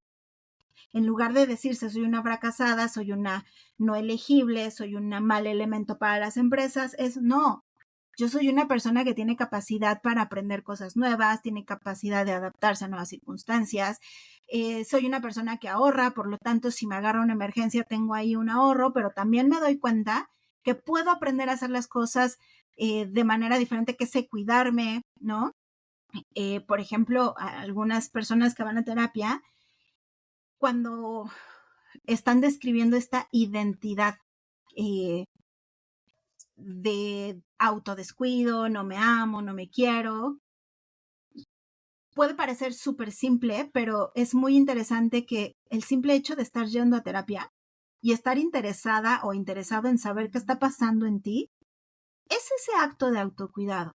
En lugar de decirse soy una fracasada, soy una no elegible, soy un mal elemento para las empresas, es no. Yo soy una persona que tiene capacidad para aprender cosas nuevas, tiene capacidad de adaptarse a nuevas circunstancias. Soy una persona que ahorra, por lo tanto, si me agarra una emergencia, tengo ahí un ahorro, pero también me doy cuenta que puedo aprender a hacer las cosas de manera diferente, que sé cuidarme, ¿no? Por ejemplo, algunas personas que van a terapia, cuando están describiendo esta identidad eh, de autodescuido, no me amo, no me quiero. Puede parecer súper simple, pero es muy interesante que el simple hecho de estar yendo a terapia y estar interesada o interesado en saber qué está pasando en ti, es ese acto de autocuidado.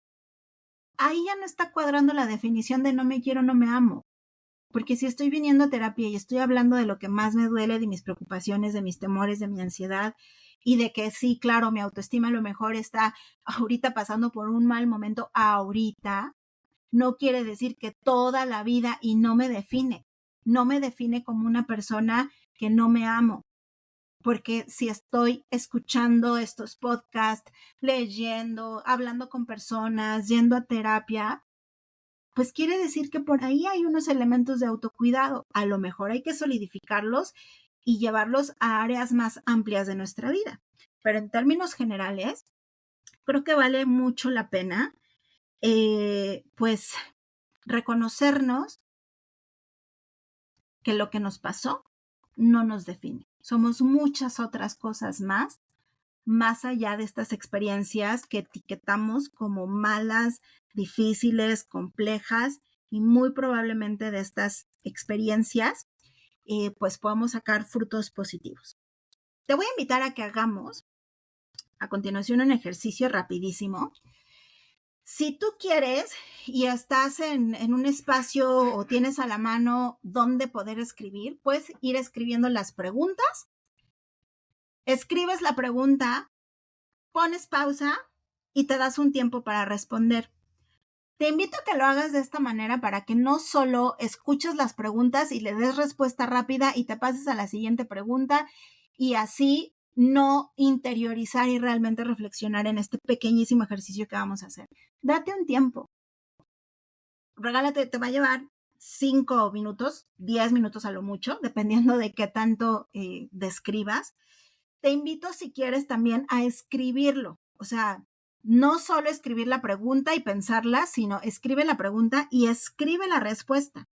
Ahí ya no está cuadrando la definición de no me quiero, no me amo. Porque si estoy viniendo a terapia y estoy hablando de lo que más me duele, de mis preocupaciones, de mis temores, de mi ansiedad, y de que sí, claro, mi autoestima a lo mejor está ahorita pasando por un mal momento, ahorita, no quiere decir que toda la vida y no me define. No me define como una persona que no me amo. Porque si estoy escuchando estos podcasts, leyendo, hablando con personas, yendo a terapia, pues quiere decir que por ahí hay unos elementos de autocuidado. A lo mejor hay que solidificarlos y llevarlos a áreas más amplias de nuestra vida. Pero en términos generales, creo que vale mucho la pena, pues, reconocernos que lo que nos pasó no nos define. Somos muchas otras cosas más allá de estas experiencias que etiquetamos como malas, difíciles, complejas, y muy probablemente de estas experiencias pues podamos sacar frutos positivos. Te voy a invitar a que hagamos a continuación un ejercicio rapidísimo. Si tú quieres y estás en un espacio o tienes a la mano donde poder escribir, puedes ir escribiendo las preguntas. Escribes la pregunta, pones pausa y te das un tiempo para responder. Te invito a que lo hagas de esta manera para que no solo escuches las preguntas y le des respuesta rápida y te pases a la siguiente pregunta y así no interiorizar y realmente reflexionar en este pequeñísimo ejercicio que vamos a hacer. Date un tiempo. Regálate, te va a llevar 5 minutos, 10 minutos a lo mucho, dependiendo de qué tanto describas. Te invito, si quieres, también a escribirlo. O sea, no solo escribir la pregunta y pensarla, sino escribe la pregunta y escribe la respuesta.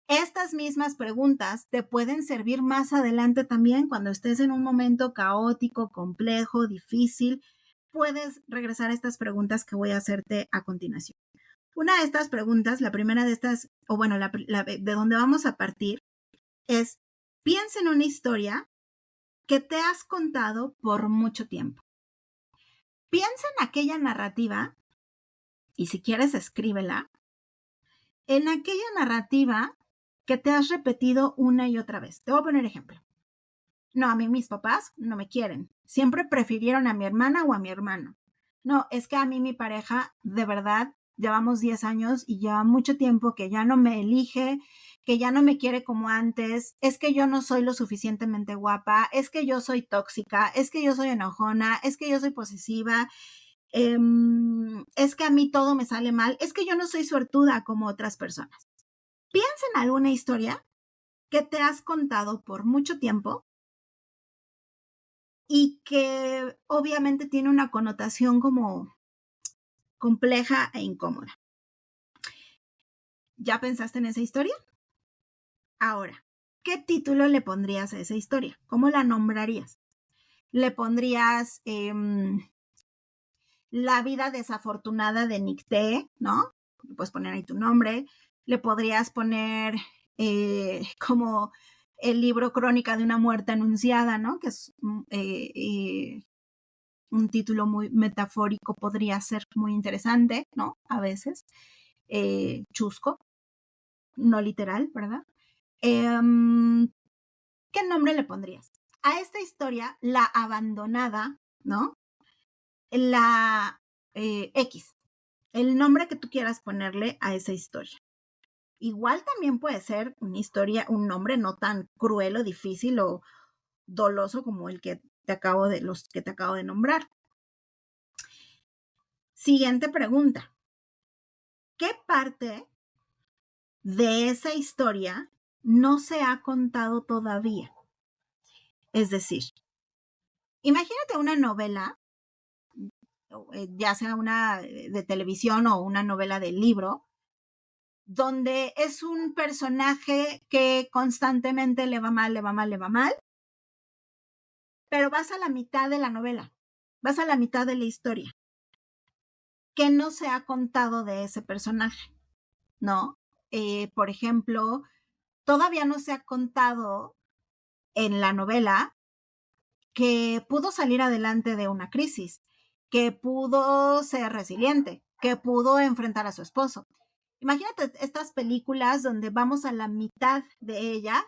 Estas mismas preguntas te pueden servir más adelante también cuando estés en un momento caótico, complejo, difícil. Puedes regresar a estas preguntas que voy a hacerte a continuación. Una de estas preguntas, la primera de estas, o bueno, de donde vamos a partir, es: piensa en una historia que te has contado por mucho tiempo. Piensa en aquella narrativa, y si quieres escríbela, en aquella narrativa que te has repetido una y otra vez. Te voy a poner ejemplo. No, a mí mis papás no me quieren. Siempre prefirieron a mi hermana o a mi hermano. No, es que a mí mi pareja, de verdad, llevamos 10 años y lleva mucho tiempo que ya no me elige, que ya no me quiere como antes, es que yo no soy lo suficientemente guapa, es que yo soy tóxica, es que yo soy enojona, es que yo soy posesiva, es que a mí todo me sale mal, es que yo no soy suertuda como otras personas. Piensa en alguna historia que te has contado por mucho tiempo y que obviamente tiene una connotación como compleja e incómoda. ¿Ya pensaste en esa historia? Ahora, ¿qué título le pondrías a esa historia? ¿Cómo la nombrarías? ¿Le pondrías La vida desafortunada de Nicté, ¿no? Le puedes poner ahí tu nombre. Le podrías poner como el libro Crónica de una muerte anunciada, ¿no? Que es un título muy metafórico podría ser muy interesante, ¿no? A veces, chusco, no literal, ¿verdad? ¿Qué nombre le pondrías? A esta historia, la abandonada, ¿no? La X, el nombre que tú quieras ponerle a esa historia. Igual también puede ser una historia, un nombre no tan cruel o difícil o doloso como los que te acabo de nombrar. Siguiente pregunta. ¿Qué parte de esa historia no se ha contado todavía? Es decir, imagínate una novela, ya sea una de televisión o una novela de libro, donde es un personaje que constantemente le va mal, le va mal, le va mal, pero vas a la mitad de la novela, vas a la mitad de la historia. ¿Qué no se ha contado de ese personaje? ¿No? Por ejemplo, todavía no se ha contado en la novela que pudo salir adelante de una crisis, que pudo ser resiliente, que pudo enfrentar a su esposo. Imagínate estas películas donde vamos a la mitad de ella,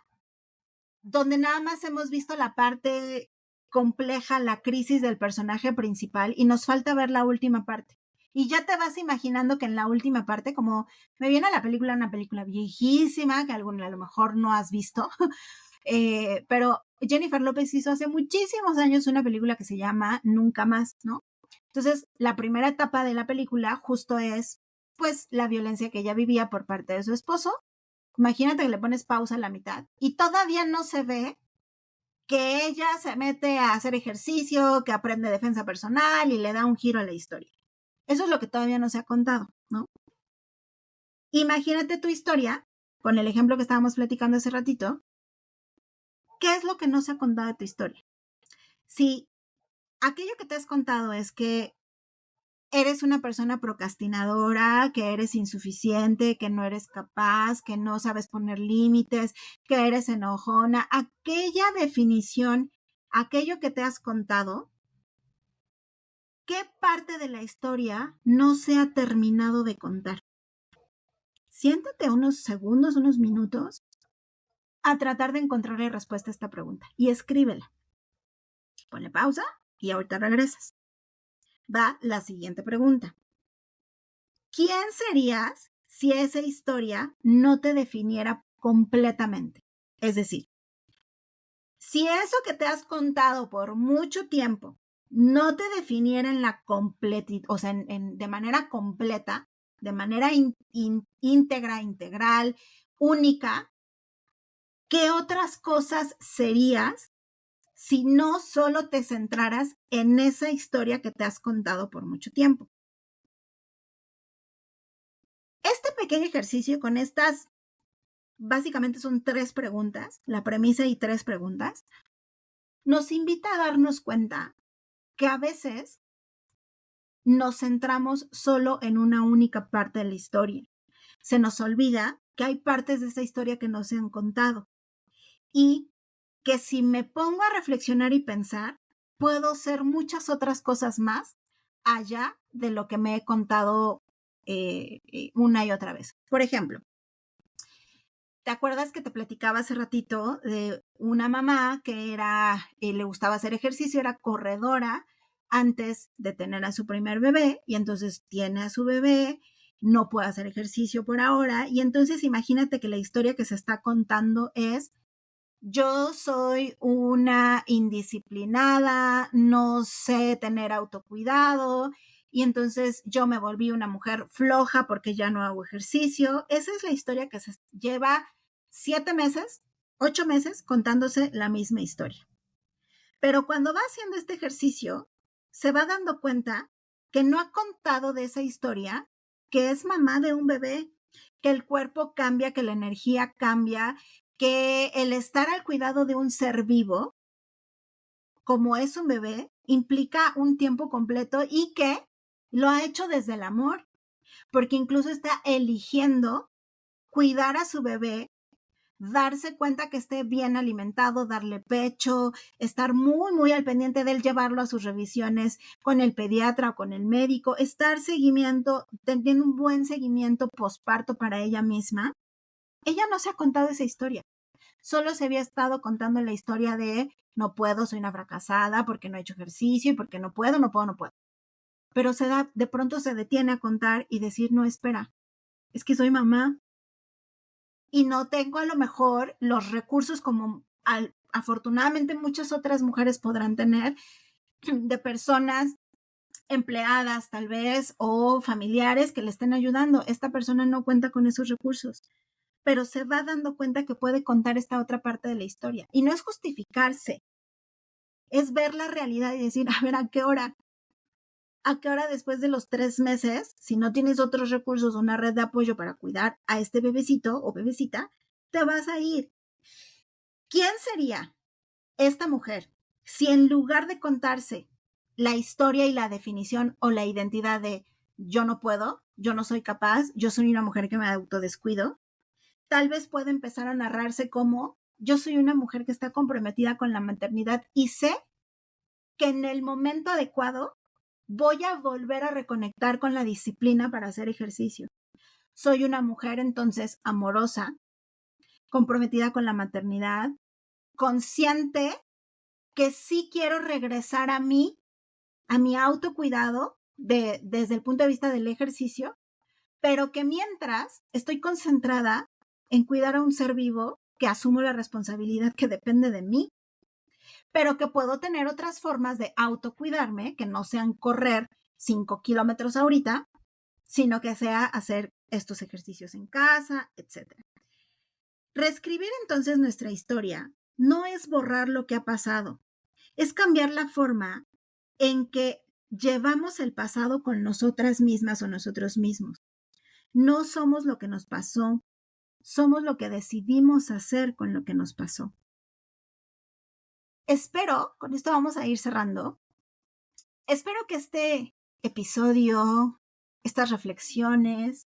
donde nada más hemos visto la parte compleja, la crisis del personaje principal y nos falta ver la última parte. Y ya te vas imaginando que en la última parte, como me viene a la película, una película viejísima que a lo mejor no has visto, pero Jennifer López hizo hace muchísimos años una película que se llama Nunca Más, ¿no? Entonces, la primera etapa de la película justo es, pues, la violencia que ella vivía por parte de su esposo. Imagínate que le pones pausa a la mitad y todavía no se ve que ella se mete a hacer ejercicio, que aprende defensa personal y le da un giro a la historia. Eso es lo que todavía no se ha contado, ¿no? Imagínate tu historia, con el ejemplo que estábamos platicando hace ratito. ¿Qué es lo que no se ha contado de tu historia? Si aquello que te has contado es que eres una persona procrastinadora, que eres insuficiente, que no eres capaz, que no sabes poner límites, que eres enojona, aquella definición, aquello que te has contado, ¿qué parte de la historia no se ha terminado de contar? Siéntate unos segundos, unos minutos a tratar de encontrarle respuesta a esta pregunta y escríbela. Ponle pausa y ahorita regresas. Va la siguiente pregunta. ¿Quién serías si esa historia no te definiera completamente? Es decir, si eso que te has contado por mucho tiempo no te definiera en la completitud, o sea, de manera completa, de manera íntegra, integral, única, ¿qué otras cosas serías si no solo te centraras en esa historia que te has contado por mucho tiempo? Este pequeño ejercicio con estas, básicamente son 3 preguntas, la premisa y 3 preguntas, nos invita a darnos cuenta que a veces nos centramos solo en una única parte de la historia. Se nos olvida que hay partes de esa historia que no se han contado y que si me pongo a reflexionar y pensar, puedo hacer muchas otras cosas más allá de lo que me he contado una y otra vez. Por ejemplo, ¿te acuerdas que te platicaba hace ratito de una mamá que le gustaba hacer ejercicio, era corredora antes de tener a su primer bebé y entonces tiene a su bebé, no puede hacer ejercicio por ahora y entonces imagínate que la historia que se está contando es: yo soy una indisciplinada, no sé tener autocuidado y entonces yo me volví una mujer floja porque ya no hago ejercicio. Esa es la historia que se lleva 7 meses, 8 meses contándose la misma historia. Pero cuando va haciendo este ejercicio, se va dando cuenta que no ha contado de esa historia, que es mamá de un bebé, que el cuerpo cambia, que la energía cambia, que el estar al cuidado de un ser vivo, como es un bebé, implica un tiempo completo y que lo ha hecho desde el amor, porque incluso está eligiendo cuidar a su bebé darse cuenta que esté bien alimentado, darle pecho, estar muy, muy al pendiente de él, llevarlo a sus revisiones con el pediatra o con el médico, teniendo un buen seguimiento posparto para ella misma. Ella no se ha contado esa historia. Solo se había estado contando la historia de no puedo, soy una fracasada porque no he hecho ejercicio y porque no puedo. Pero de pronto se detiene a contar y decir, no, espera, es que soy mamá y no tengo a lo mejor los recursos como afortunadamente muchas otras mujeres podrán tener, de personas empleadas tal vez o familiares que le estén ayudando. Esta persona no cuenta con esos recursos, pero se va dando cuenta que puede contar esta otra parte de la historia. Y no es justificarse, es ver la realidad y decir, a ver, ¿a qué hora después de los 3 meses, si no tienes otros recursos, una red de apoyo para cuidar a este bebecito o bebecita, te vas a ir? ¿Quién sería esta mujer si en lugar de contarse la historia y la definición o la identidad de yo no puedo, yo no soy capaz, yo soy una mujer que me autodescuido, tal vez puede empezar a narrarse como yo soy una mujer que está comprometida con la maternidad y sé que en el momento adecuado voy a volver a reconectar con la disciplina para hacer ejercicio. Soy una mujer entonces amorosa, comprometida con la maternidad, consciente que sí quiero regresar a mí, a mi autocuidado desde el punto de vista del ejercicio, pero que mientras estoy concentrada en cuidar a un ser vivo que asumo la responsabilidad que depende de mí, pero que puedo tener otras formas de autocuidarme que no sean correr 5 kilómetros ahorita, sino que sea hacer estos ejercicios en casa, etc. Reescribir entonces nuestra historia no es borrar lo que ha pasado, es cambiar la forma en que llevamos el pasado con nosotras mismas o nosotros mismos. No somos lo que nos pasó, somos lo que decidimos hacer con lo que nos pasó. Espero, con esto vamos a ir cerrando, espero que este episodio, estas reflexiones,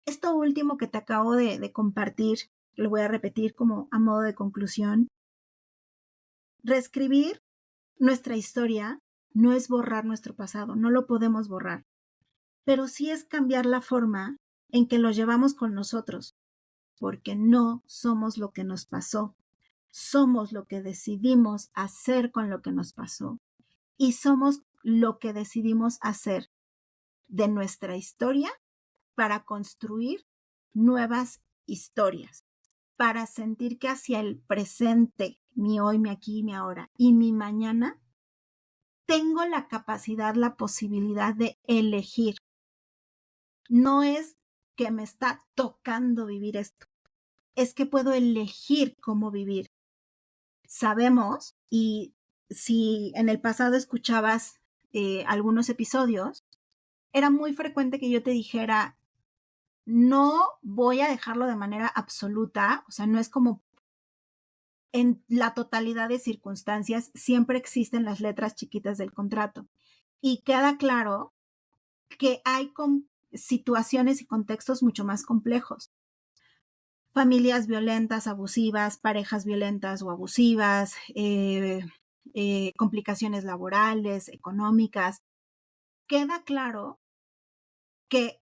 esto último que te acabo de compartir, lo voy a repetir como a modo de conclusión. Reescribir nuestra historia no es borrar nuestro pasado, no lo podemos borrar, pero sí es cambiar la forma en que lo llevamos con nosotros, porque no somos lo que nos pasó, somos lo que decidimos hacer con lo que nos pasó y somos lo que decidimos hacer de nuestra historia para construir nuevas historias, para sentir que hacia el presente, mi hoy, mi aquí, mi ahora y mi mañana, tengo la capacidad, la posibilidad de elegir. No es que me está tocando vivir esto, es que puedo elegir cómo vivir. Sabemos, y si en el pasado escuchabas algunos episodios, era muy frecuente que yo te dijera, no voy a dejarlo de manera absoluta, o sea, no es como en la totalidad de circunstancias, siempre existen las letras chiquitas del contrato. Y queda claro que hay situaciones y contextos mucho más complejos. Familias violentas, abusivas, parejas violentas o abusivas, complicaciones laborales, económicas. Queda claro que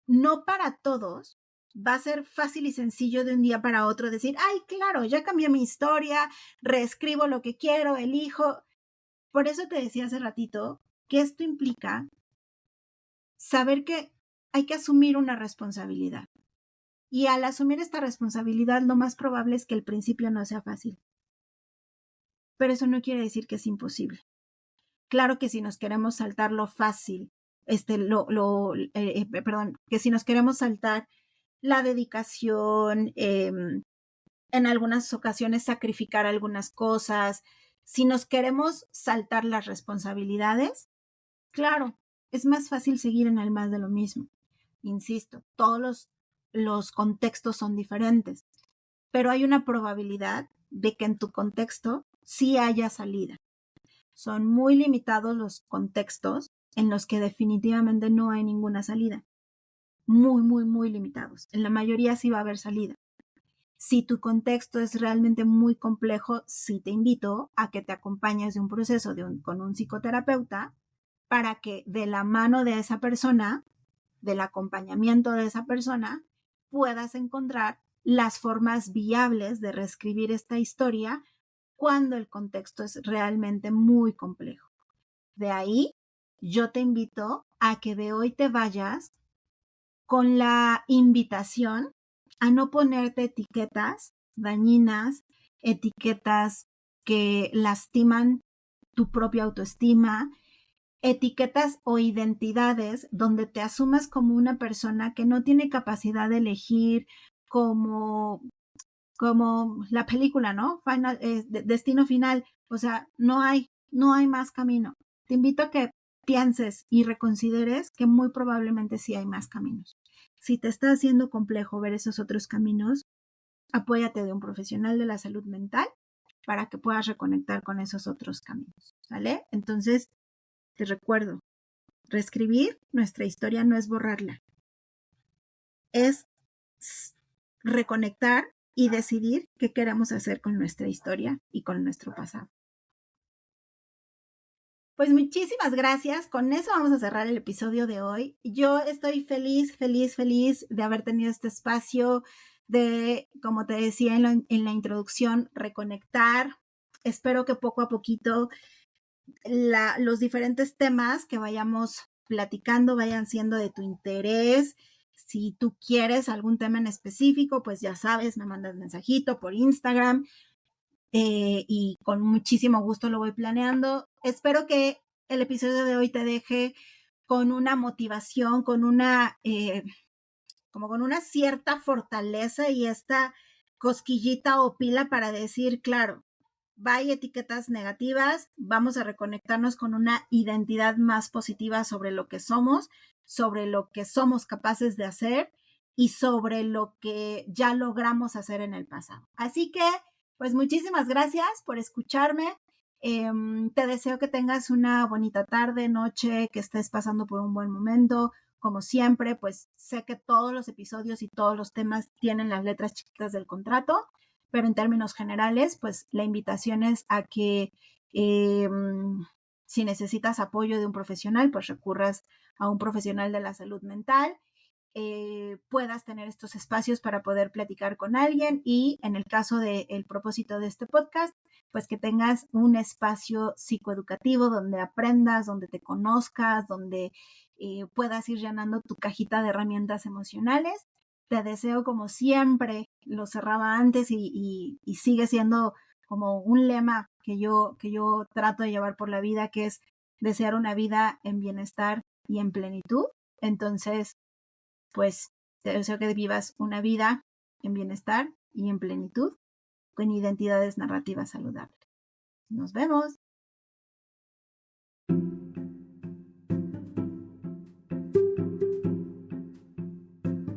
no para todos va a ser fácil y sencillo de un día para otro decir, ay, claro, ya cambié mi historia, reescribo lo que quiero, elijo. Por eso te decía hace ratito que esto implica saber que hay que asumir una responsabilidad. Y al asumir esta responsabilidad, lo más probable es que el principio no sea fácil. Pero eso no quiere decir que es imposible. Claro que si nos queremos saltar lo fácil, que si nos queremos saltar la dedicación, en algunas ocasiones sacrificar algunas cosas, si nos queremos saltar las responsabilidades, claro, es más fácil seguir en el más de lo mismo. Insisto, todos los contextos son diferentes, pero hay una probabilidad de que en tu contexto sí haya salida. Son muy limitados los contextos en los que definitivamente no hay ninguna salida. Muy, muy, muy limitados. En la mayoría sí va a haber salida. Si tu contexto es realmente muy complejo, sí te invito a que te acompañes de un proceso con un psicoterapeuta para que de la mano de esa persona, del acompañamiento de esa persona, puedas encontrar las formas viables de reescribir esta historia cuando el contexto es realmente muy complejo. De ahí, yo te invito a que de hoy te vayas con la invitación a no ponerte etiquetas dañinas, etiquetas que lastiman tu propia autoestima, etiquetas o identidades donde te asumas como una persona que no tiene capacidad de elegir, como, como la película, ¿no? Destino final. O sea, no hay más camino. Te invito a que pienses y reconsideres que muy probablemente sí hay más caminos. Si te está haciendo complejo ver esos otros caminos, apóyate de un profesional de la salud mental para que puedas reconectar con esos otros caminos, ¿vale? Entonces, te recuerdo, reescribir nuestra historia no es borrarla, es reconectar y decidir qué queremos hacer con nuestra historia y con nuestro pasado. Pues muchísimas gracias. Con eso vamos a cerrar el episodio de hoy. Yo estoy feliz de haber tenido este espacio de, como te decía en la introducción, reconectar. Espero que poco a poquito los diferentes temas que vayamos platicando vayan siendo de tu interés. Si tú quieres algún tema en específico, pues ya sabes, me mandas mensajito por Instagram y con muchísimo gusto lo voy planeando. Espero que el episodio de hoy te deje con una motivación, como con una cierta fortaleza y esta cosquillita o pila para decir, claro, hay etiquetas negativas, vamos a reconectarnos con una identidad más positiva sobre lo que somos capaces de hacer y sobre lo que ya logramos hacer en el pasado. Así que, pues muchísimas gracias por escucharme. Te deseo que tengas una bonita tarde, noche, que estés pasando por un buen momento. Como siempre, pues sé que todos los episodios y todos los temas tienen las letras chiquitas del contrato, pero en términos generales, pues la invitación es a que si necesitas apoyo de un profesional, pues recurras a un profesional de la salud mental, puedas tener estos espacios para poder platicar con alguien y en el caso del propósito de este podcast, pues que tengas un espacio psicoeducativo donde aprendas, donde te conozcas, donde puedas ir llenando tu cajita de herramientas emocionales. Te deseo, como siempre, lo cerraba antes y sigue siendo como un lema que yo trato de llevar por la vida, que es desear una vida en bienestar y en plenitud. Entonces, pues te deseo que vivas una vida en bienestar y en plenitud con identidades narrativas saludables. Nos vemos.